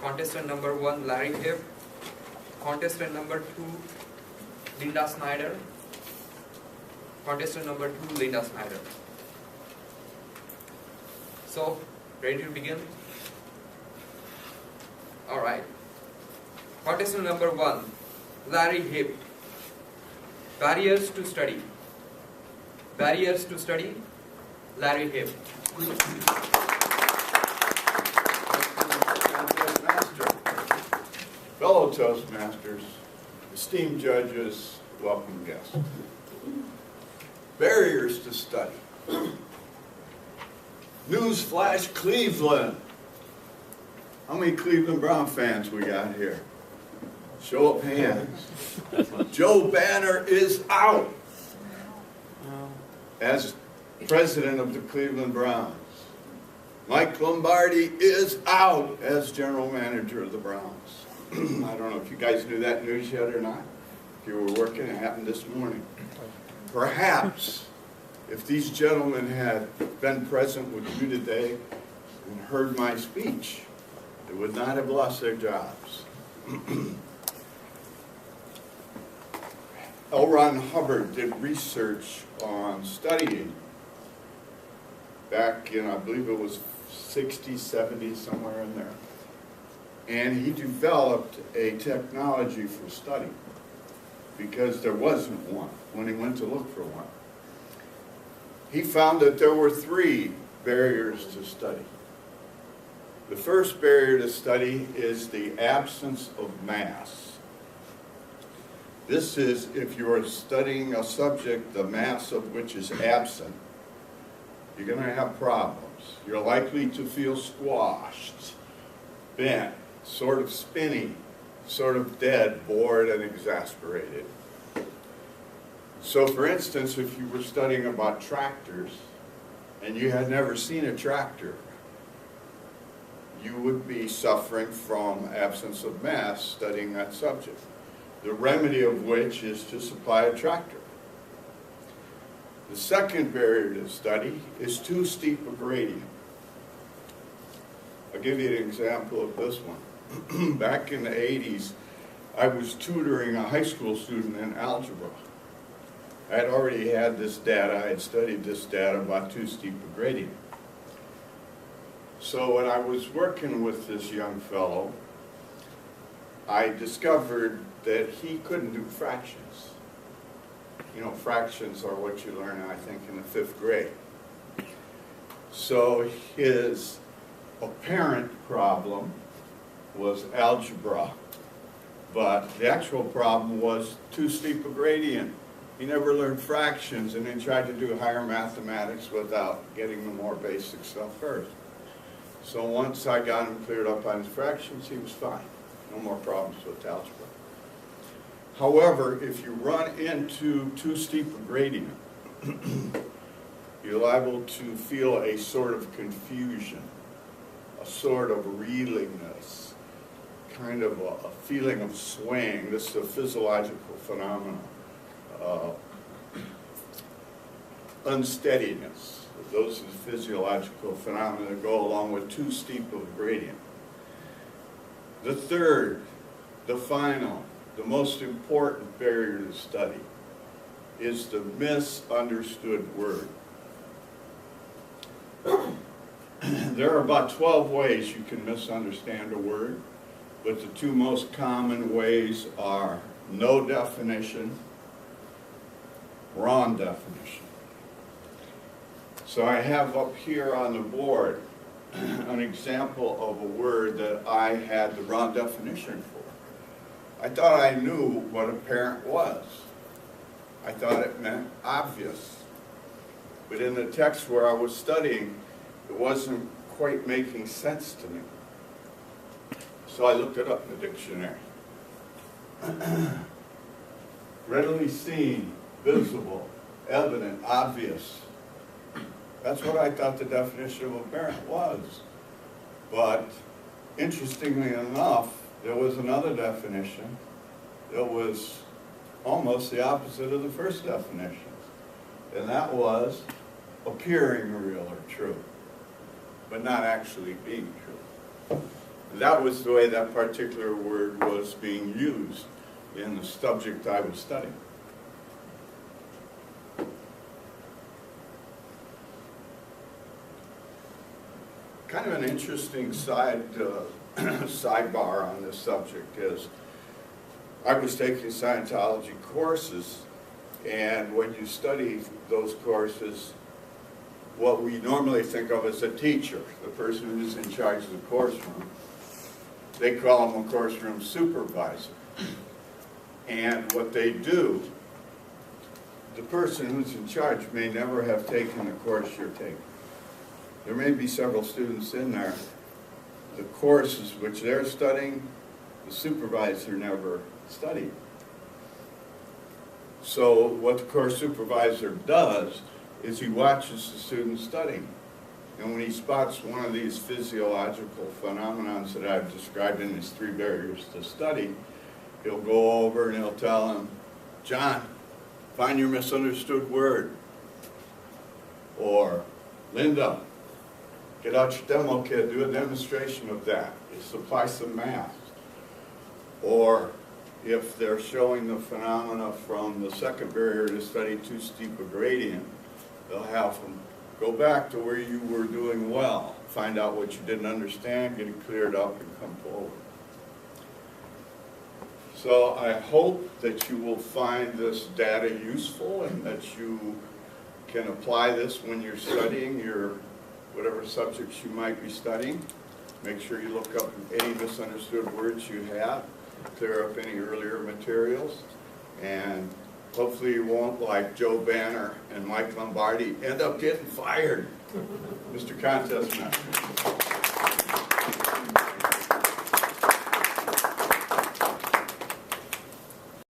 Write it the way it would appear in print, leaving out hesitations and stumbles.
Contestant number 1, Larry Hipp. Contestant number 2, Linda Snyder. Contestant number 2, Linda Snyder. So, ready to begin? Alright. Contestant number 1, Larry Hipp. Barriers to study. Barriers to study, Larry Hipp. Fellow Toastmasters, esteemed judges, welcome guests. Barriers to study. Newsflash, Cleveland. How many Cleveland Brown fans we got here? Show of hands. Joe Banner is out as president of the Cleveland Browns. Mike Lombardi is out as general manager of the Browns. I don't know if you guys knew that news yet or not. If you were working, it happened this morning. Perhaps, if these gentlemen had been present with you today and heard my speech, they would not have lost their jobs. L. Ron Hubbard did research on studying back in, I believe it was 60s, 70s, somewhere in there. And he developed a technology for study because there wasn't one when he went to look for one. He found that there were 3 barriers to study. The first barrier to study is the absence of mass. This is if you are studying a subject, the mass of which is absent, you're going to have problems. You're likely to feel squashed, bent, sort of spinny, sort of dead, bored, and exasperated. So for instance, if you were studying about tractors and you had never seen a tractor, you would be suffering from absence of mass studying that subject, the remedy of which is to supply a tractor. The second barrier to study is too steep a gradient. I'll give you an example of this one. Back in the 80s, I was tutoring a high school student in algebra. I had already had this data, I had studied this data about too steep a gradient. So when I was working with this young fellow, I discovered that he couldn't do fractions. You know, fractions are what you learn, I think, in the 5th grade. So his apparent problem was algebra, but the actual problem was too steep a gradient. He never learned fractions, and then tried to do higher mathematics without getting the more basic stuff first. So once I got him cleared up on his fractions, he was fine. No more problems with algebra. However, if you run into too steep a gradient, you're liable to feel a sort of confusion, a sort of reelingness, kind of a feeling of swaying. This is a physiological phenomenon. Unsteadiness. Those are the physiological phenomena that go along with too steep of a gradient. The third, the final, the most important barrier to study is the misunderstood word. There are about 12 ways you can misunderstand a word, but the 2 most common ways are no definition, wrong definition. So I have up here on the board an example of a word that I had the wrong definition for. I thought I knew what apparent was. I thought it meant obvious. But in the text where I was studying, it wasn't quite making sense to me. So I looked it up in the dictionary. Readily seen, visible, evident, obvious. That's what I thought the definition of apparent was. But interestingly enough, there was another definition that was almost the opposite of the first definition. And that was appearing real or true, but not actually being true. that was the way that particular word was being used in the subject I was studying. Kind of an interesting sidebar on this subject is I was taking Scientology courses, and when you study those courses, what we normally think of as a teacher, the person who's in charge of the course room, they call them a course room supervisor. And what they do, the person who's in charge may never have taken the course you're taking. There may be several students in there. The courses which they're studying, the supervisor never studied. So what the course supervisor does is he watches the student studying. And when he spots one of these physiological phenomena that I've described in these 3 barriers to study, he'll go over and he'll tell him, John, find your misunderstood word. Or, Linda, get out your demo kit, do a demonstration of that. Supply some math. Or, if they're showing the phenomena from the 2nd barrier to study too steep a gradient, they'll have them go back to where you were doing well, find out what you didn't understand, get it cleared up, and come forward. So I hope that you will find this data useful and that you can apply this when you're studying your whatever subjects you might be studying. Make sure you look up any misunderstood words you have, clear up any earlier materials, and hopefully you won't, like Joe Banner and Mike Lombardi, end up getting fired, Mr. Contest Master.